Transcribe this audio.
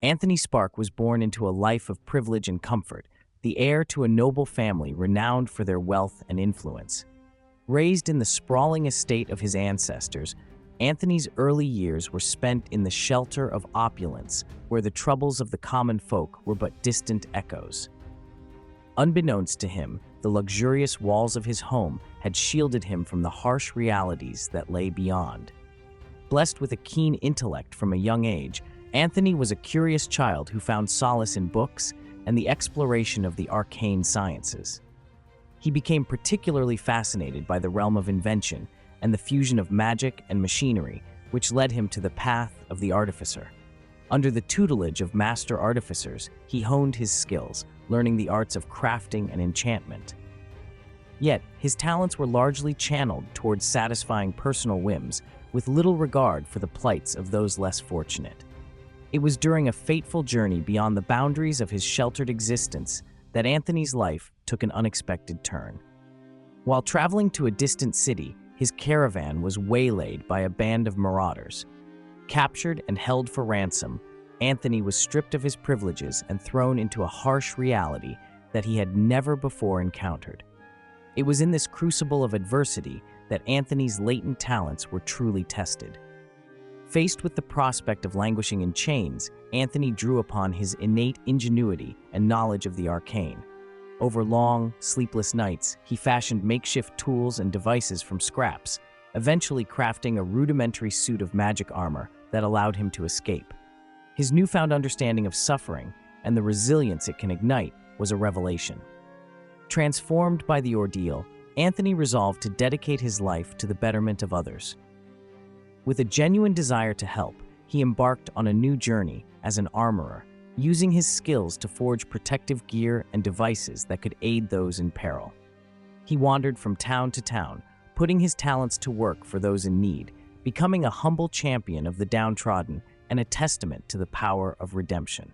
Anthony Spark was born into a life of privilege and comfort, the heir to a noble family renowned for their wealth and influence. Raised in the sprawling estate of his ancestors, Anthony's early years were spent in the shelter of opulence, where the troubles of the common folk were but distant echoes. Unbeknownst to him, the luxurious walls of his home had shielded him from the harsh realities that lay beyond. Blessed with a keen intellect from a young age, Anthony was a curious child who found solace in books and the exploration of the arcane sciences. He became particularly fascinated by the realm of invention and the fusion of magic and machinery, which led him to the path of the Artificer. Under the tutelage of master artificers, he honed his skills, learning the arts of crafting and enchantment. Yet, his talents were largely channeled towards satisfying personal whims, with little regard for the plights of those less fortunate. It was during a fateful journey beyond the boundaries of his sheltered existence that Anthony's life took an unexpected turn. While traveling to a distant city, his caravan was waylaid by a band of marauders. Captured and held for ransom, Anthony was stripped of his privileges and thrown into a harsh reality that he had never before encountered. It was in this crucible of adversity that Anthony's latent talents were truly tested. Faced with the prospect of languishing in chains, Anthony drew upon his innate ingenuity and knowledge of the arcane. Over long, sleepless nights, he fashioned makeshift tools and devices from scraps, eventually crafting a rudimentary suit of magic armor that allowed him to escape. His newfound understanding of suffering and the resilience it can ignite was a revelation. Transformed by the ordeal, Anthony resolved to dedicate his life to the betterment of others. With a genuine desire to help, he embarked on a new journey as an armorer, using his skills to forge protective gear and devices that could aid those in peril. He wandered from town to town, putting his talents to work for those in need, becoming a humble champion of the downtrodden and a testament to the power of redemption.